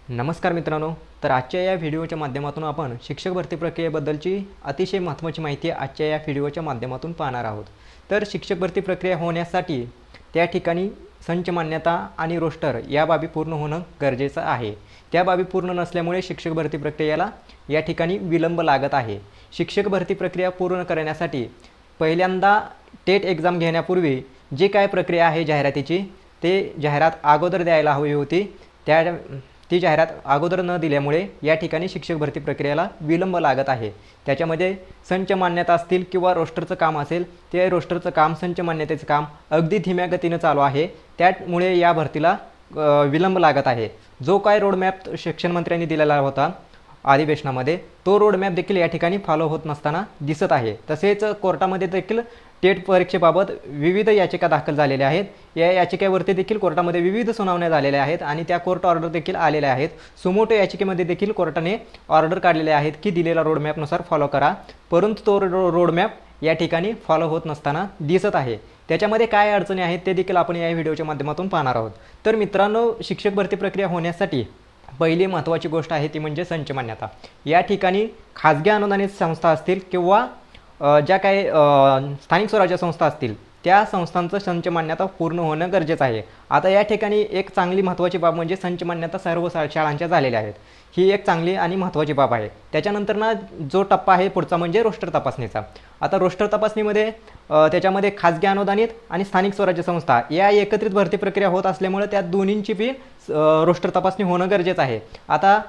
नमस्कार मित्रांनो, तर आजच्या या व्हिडिओच्या माध्यमातून आपण शिक्षक भरती प्रक्रियेबद्दलची अतिशय महत्त्वाची माहिती आजच्या या व्हिडिओच्या माध्यमातून पाहणार आहोत। तर शिक्षक भरती प्रक्रिया होण्यासाठी त्या ठिकाणी संच मान्यता आणि रोस्टर या बाबी पूर्ण होणं गरजेचं आहे। त्या बाबी पूर्ण नसल्यामुळे शिक्षक भरती प्रक्रियेला या ठिकाणी विलंब लागत आहे। शिक्षक भरती प्रक्रिया पूर्ण करण्यासाठी पहिल्यांदा टेट एक्झाम घेण्यापूर्वी जी काय प्रक्रिया आहे जाहिरातीची, ते जाहिरात अगोदर द्यायला हवी होती। ती जाहिरात अगोदर न दिल्यामुळे या ठिकाणी शिक्षक भरती प्रक्रियेला विलंब लागत आहे। त्याच्यामध्ये संच मान्यता असतील किंवा रोस्टरचं काम असेल, ते रोस्टरचं काम, संच मान्यतेचं काम अगदी धीम्या गतीने चालू आहे। त्यामुळे या भरतीला विलंब लागत आहे। जो काय रोडमॅप शिक्षण मंत्र्यांनी दिलेला होता अधिवेशनामध्ये, तो रोडमॅप देखील या ठिकाणी फॉलो होत नसताना दिसत आहे। तसेच कोर्टामध्ये देखील टेट परीक्षेबाबत विविध याचिका दाखल झालेल्या आहेत। या याचिकेवरती देखील कोर्टामध्ये विविध सुनावण्या झालेल्या आहेत आणि त्या कोर्ट ऑर्डर देखील आलेल्या आहेत। सुमोटो याचिकेमध्ये देखील कोर्टाने ऑर्डर काढलेले आहेत की दिलेल्या रोडमॅपनुसार फॉलो करा, परंतु तो रोडमॅप या ठिकाणी फॉलो होत नसताना दिसत आहे। त्याच्यामध्ये काय अडचणी आहेत ते देखील आपण या व्हिडिओच्या माध्यमातून पाहणार आहोत। तर मित्रांनो, शिक्षक भरती प्रक्रिया होण्यासाठी पहिली महत्त्वाची गोष्ट आहे ती म्हणजे संच मान्यता। या ठिकाणी खाजगी अनुदानित संस्था असतील किंवा ज्या काही स्थानिक स्वराज्य संस्था असतील, त्या संस्थांचं संच मान्यता पूर्ण होणं गरजेचं आहे। आता या ठिकाणी एक चांगली महत्त्वाची बाब म्हणजे संच मान्यता सर्व शाळांच्या झालेल्या आहेत। ही एक चांगली आणि महत्त्वाची बाब आहे। त्याच्यानंतर जो टप्पा आहे पुढचा म्हणजे रोस्टर तपासणीचा। आता रोस्टर तपासणीमध्ये त्याच्यामध्ये खाजगी अनुदानित आणि स्थानिक स्वराज्य संस्था या एकत्रित भरती प्रक्रिया होत असल्यामुळे त्या दोन्हींची बी रोस्टर तपासणी होणं गरजेचं आहे। आता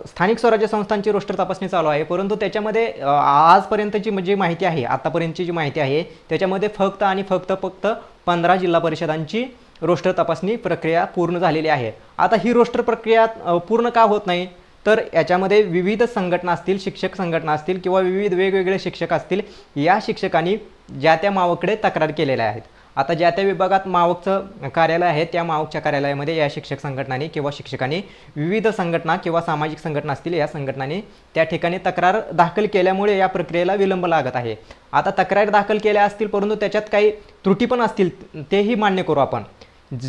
स्थानिक स्वराज्य संस्थांची रोस्टर तपासणी चालू आहे, परंतु त्याच्यामध्ये आजपर्यंतची जी माहिती आहे, आतापर्यंतची जी माहिती आहे, त्याच्यामध्ये फक्त 15 जिल्हा परिषदांची रोस्टर तपासणी प्रक्रिया पूर्ण झालेली आहे। आता ही रोस्टर प्रक्रिया पूर्ण का होत नाही, तर याच्यामध्ये विविध संघटना असतील, शिक्षक संघटना असतील किंवा विविध वेगवेगळे शिक्षक असतील, या शिक्षकांनी ज्या त्या मावकडे तक्रार केलेल्या आहेत। आता ज्या त्या विभागात मावकचं कार्यालय आहे, त्या मावकच्या कार्यालयामध्ये या शिक्षक संघटनांनी किंवा शिक्षकांनी विविध संघटना किंवा सामाजिक संघटना असतील, या संघटनांनी त्या ठिकाणी तक्रार दाखल केल्यामुळे या प्रक्रियेला विलंब लागत आहे। आता तक्रार दाखल केल्या असतील, परंतु त्याच्यात काही त्रुटी पण असतील, तेही मान्य करू आपण।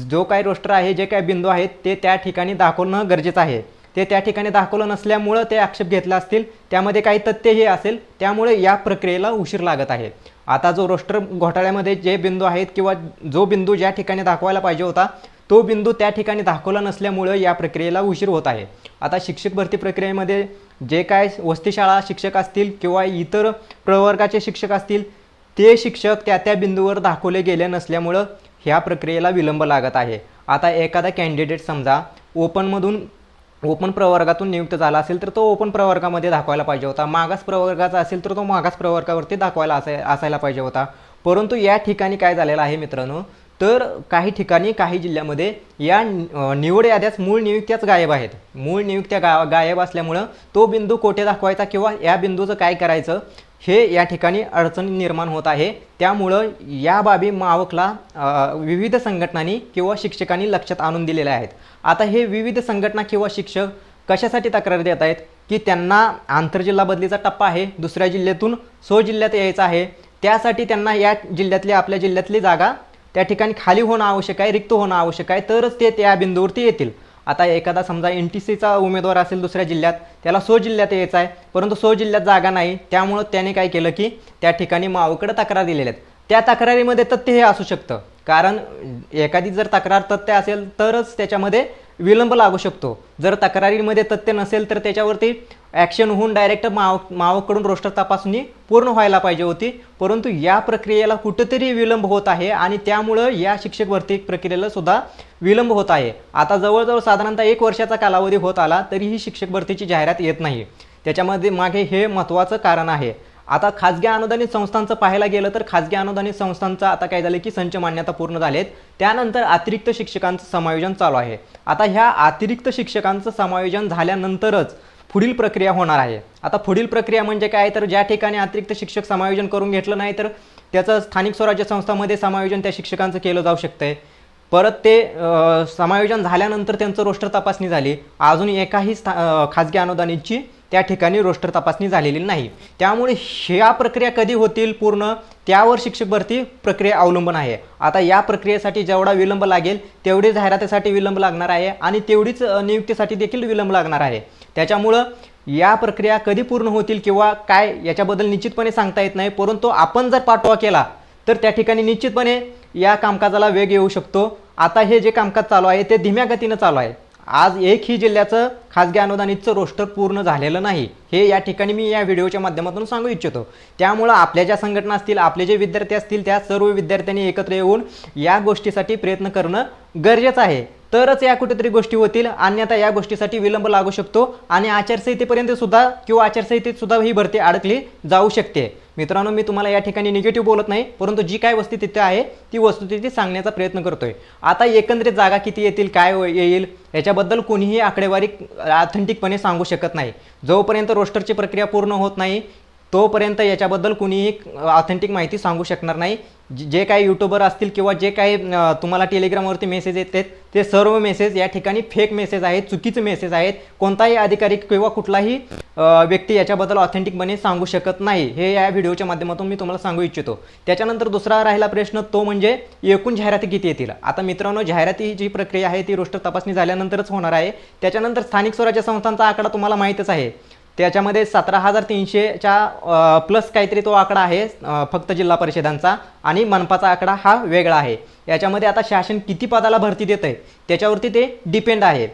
जो काही रोस्टर आहे, जे काही बिंदू आहेत, ते त्या ठिकाणी दाखवणं गरजेचं आहे। ते त्या ठिकाणी दाखवलं नसल्यामुळं ते आक्षेप घेतला असतील, त्यामध्ये काही तथ्यही असेल, त्यामुळे या प्रक्रियेला उशीर लागत आहे। आता जो रोस्टर घोटाळ्यामध्ये जे बिंदू आहेत किंवा जो बिंदू ज्या ठिकाणी दाखवायला पाहिजे होता, तो बिंदू त्या ठिकाणी दाखवला नसल्यामुळे या प्रक्रियेला उशीर होत आहे। आता शिक्षक भरती प्रक्रियेमध्ये जे काय वसतिशाळा शिक्षक असतील किंवा इतर प्रवर्गाचे शिक्षक असतील, ते शिक्षक त्या बिंदूवर दाखवले गेले नसल्यामुळं ह्या प्रक्रियेला विलंब लागत आहे। आता एखादा कॅन्डिडेट समजा ओपन प्रवर्गातून नियुक्त झाला असेल, तर तो ओपन प्रवर्गामध्ये दाखवायला पाहिजे होता। मागास प्रवर्गाचा असेल तर तो मागास प्रवर्गावरती दाखवायला असायला पाहिजे होता। परंतु या ठिकाणी काय झालेलं आहे मित्रांनो, तर काही ठिकाणी काही जिल्ह्यामध्ये या निवड याद्याच मूळ नियुक्त्याच गायब आहेत। मूळ नियुक्त्या गायब असल्यामुळं तो बिंदू कोठे दाखवायचा किंवा या बिंदूचं काय करायचं हे या ठिकाणी अडचणी निर्माण होत आहे। त्यामुळं या बाबी मावकला विविध संघटनांनी किंवा शिक्षकांनी लक्षात आणून दिलेल्या आहेत। आता हे विविध संघटना किंवा शिक्षक कशासाठी तक्रार देत आहेत की त्यांना आंतरजिल्हा बदलीचा टप्पा आहे, दुसऱ्या जिल्ह्यातून जिल्ह्यात यायचं आहे, त्यासाठी त्यांना या जिल्ह्यातली आपल्या जिल्ह्यातली जागा त्या ठिकाणी खाली होणं आवश्यक आहे, रिक्त होणं आवश्यक आहे, तरच ते त्या बिंदूवरती येतील। आता एखादा समजा NTCचा उमेदवार असेल दुसऱ्या जिल्ह्यात, त्याला जिल्ह्यात यायचं आहे, परंतु जिल्ह्यात जागा नाही, त्यामुळं त्याने काय केलं की त्या ठिकाणी मावकडे तक्रार दिलेल्या आहेत। त्या तक्रारीमध्ये तथ्य हे असू शकतं, कारण एखादी जर तक्रार तथ्य असेल तरच त्याच्यामध्ये विलंब लागू शकतो। जर तक्रारीमध्ये तथ्य नसेल तर त्याच्यावरती ॲक्शन होऊन डायरेक्ट मावकडून रोस्टर तपासणी पूर्ण व्हायला पाहिजे होती, परंतु या प्रक्रियेला कुठेतरी विलंब होत आहे आणि त्यामुळं या शिक्षक भरती प्रक्रियेला सुद्धा विलंब होत आहे। आता जवळजवळ साधारणतः 1 वर्षाचा कालावधी होत आला तरीही शिक्षक भरतीची जाहिरात येत नाही। त्याच्यामध्ये मागे हे महत्त्वाचं कारण आहे। आता खाजगी अनुदानित संस्थांचं पाहायला गेलं तर खाजगी अनुदानित संस्थांचं आता काय झालं की संच मान्यता पूर्ण झालेत, त्यानंतर अतिरिक्त शिक्षकांचं समायोजन चालू आहे। आता ह्या अतिरिक्त शिक्षकांचं समायोजन झाल्यानंतरच पुढील प्रक्रिया होणार आहे। आता पुढील प्रक्रिया म्हणजे काय, तर ज्या ठिकाणी अतिरिक्त शिक्षक समायोजन करून घेतलं नाही तर त्याचं स्थानिक स्वराज्य संस्थांमध्ये समायोजन त्या शिक्षकांचं केलं जाऊ शकतंय। परत ते समायोजन झाल्यानंतर त्यांचं रोस्टर तपासणी झाली, अजून एकाही खाजगी अनुदानितची त्या ठिकाणी रोस्टर तपासणी झालेली नाही। त्यामुळे ह्या प्रक्रिया कधी होतील पूर्ण त्यावर शिक्षक भरती प्रक्रिया अवलंबून आहे। आता या प्रक्रियेसाठी जेवढा विलंब लागेल तेवढी जाहिरातीसाठी विलंब लागणार आहे आणि तेवढीच नियुक्तीसाठी देखील विलंब लागणार आहे। त्याच्यामुळं या प्रक्रिया कधी पूर्ण होतील किंवा काय याच्याबद्दल निश्चितपणे सांगता येत नाही, परंतु आपण जर पाठपुरावा केला तर त्या ठिकाणी निश्चितपणे या कामकाजाला वेग येऊ शकतो। आता हे जे कामकाज चालू आहे ते धीम्या गतीनं चालू आहे। आज एकही जिल्ह्याचं खाजगी अनुदानितचं रोस्टर पूर्ण झालेलं नाही, हे या ठिकाणी मी या व्हिडिओच्या माध्यमातून सांगू इच्छितो। त्यामुळं आपल्या ज्या संघटना असतील, आपले जे विद्यार्थी असतील, त्या सर्व विद्यार्थ्यांनी एकत्र येऊन या गोष्टीसाठी प्रयत्न करणं गरजेचं आहे, तरच या कुठेतरी गोष्टी होतील। अन्यथा या गोष्टीसाठी विलंब लागू शकतो आणि आचारसंहितेपर्यंत सुद्धा किंवा आचारसंहितेत सुद्धा ही भरती अडकली जाऊ शकते। मित्रांनो, मी तुम्हाला या ठिकाणी निगेटिव्ह बोलत नाही, परंतु जी काय वस्तुस्थिती आहे ती वस्तुस्थिती सांगण्याचा प्रयत्न करतोय। आता एकंदरीत जागा किती येतील, काय येईल याच्याबद्दल कोणीही आकडेवारी ऑथेंटिकपणे सांगू शकत नाही। जोपर्यंत रोस्टरची प्रक्रिया पूर्ण होत नाही तोपर्यंत याच्याबद्दल कुणीही ऑथेंटिक माहिती सांगू शकणार नाही। जे काही यूट्यूबर असतील किंवा जे काही तुम्हाला टेलिग्रामवरती मेसेज येतात ते सर्व मेसेज या ठिकाणी फेक मेसेज आहेत, चुकीचे मेसेज आहेत। कोणताही अधिकारी किंवा कुठलाही व्यक्ती याच्याबद्दल ऑथेंटिकपणे सांगू शकत नाही, हे या व्हिडिओच्या माध्यमातून मी तुम्हाला सांगू इच्छितो। त्याच्यानंतर दुसरा राहिला प्रश्न तो म्हणजे एकूण जाहिराती किती येतील। आता मित्रांनो, जाहिराती जी प्रक्रिया आहे ती रोस्टर तपासणी झाल्यानंतरच होणार आहे। त्याच्यानंतर स्थानिक स्वराज्य संस्थांचा आकडा तुम्हाला माहीतच आहे, त्याच्यामध्ये 17,300च्या प्लस काहीतरी तो आकडा आहे फक्त जिल्हा परिषदांचा, आणि मनपाचा आकडा हा वेगळा आहे। याच्यामध्ये आता शासन किती पदाला भरती देत आहे त्याच्यावरती ते डिपेंड आहे।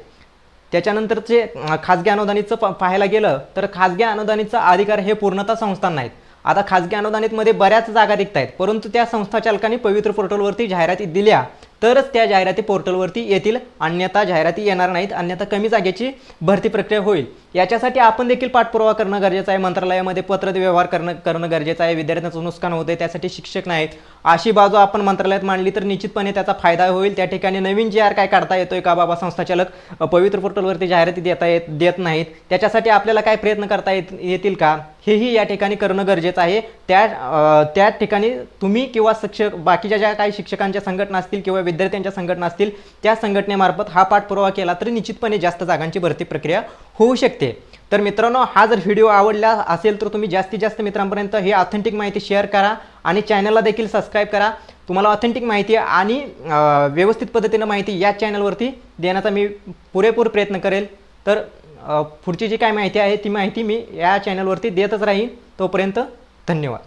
त्याच्यानंतरचे खाजगी अनुदानितचं पाहायला गेलं तर खाजगी अनुदानितचा अधिकार हे पूर्णतः संस्थांना आहेत। आता खाजगी अनुदानितमध्ये बऱ्याच जागा रिक्त आहेत, परंतु त्या संस्थाचालकांनी पवित्र पोर्टलवरती जाहिराती दिल्या तरच त्या जाहिराती पोर्टलवरती येतील, अन्यथा जाहिराती येणार नाहीत, अन्यथा कमी जागेची भरती प्रक्रिया होईल। याच्यासाठी आपण देखील पाठपुरावा करणं गरजेचं आहे, मंत्रालयामध्ये पत्र व्यवहार करणं गरजेचं आहे। विद्यार्थ्यांचं नुकसान होते त्यासाठी शिक्षक नाहीत अशी बाजू आपण मंत्रालयात मांडली तर निश्चितपणे त्याचा फायदा होईल। त्या ठिकाणी नवीन जी आर काय काढता येतोय का बाबा संस्थाचालक पवित्र पोर्टलवरती जाहिराती देत नाहीत, त्याच्यासाठी आपल्याला काय प्रयत्न करता येतील का, हेही या ठिकाणी करणं गरजेचं आहे। त्या ठिकाणी तुम्ही किंवा शिक्षक बाकीच्या ज्या काही शिक्षकांच्या संघटना असतील किंवा विद्यार्थ्यांच्या संघटना असतील त्या संघटनेमार्फत हा पाठपुरावा केला तर निश्चितपणे जास्त जागांची भरती प्रक्रिया होऊ शकते। तर मित्रांनो, हा जर व्हिडिओ आवडला असेल तर तुम्ही जास्तीत जास्त मित्रांपर्यंत ही ऑथेंटिक माहिती शेअर करा आणि चॅनलला देखील सबस्क्राईब करा। तुम्हाला ऑथेंटिक माहिती आणि व्यवस्थित पद्धतीनं माहिती या चॅनलवरती देण्याचा मी पुरेपूर प्रयत्न करेल। तर पुढची जी काय माहिती आहे ती माहिती मी या चॅनलवरती देतच राहीन। तोपर्यंत धन्यवाद।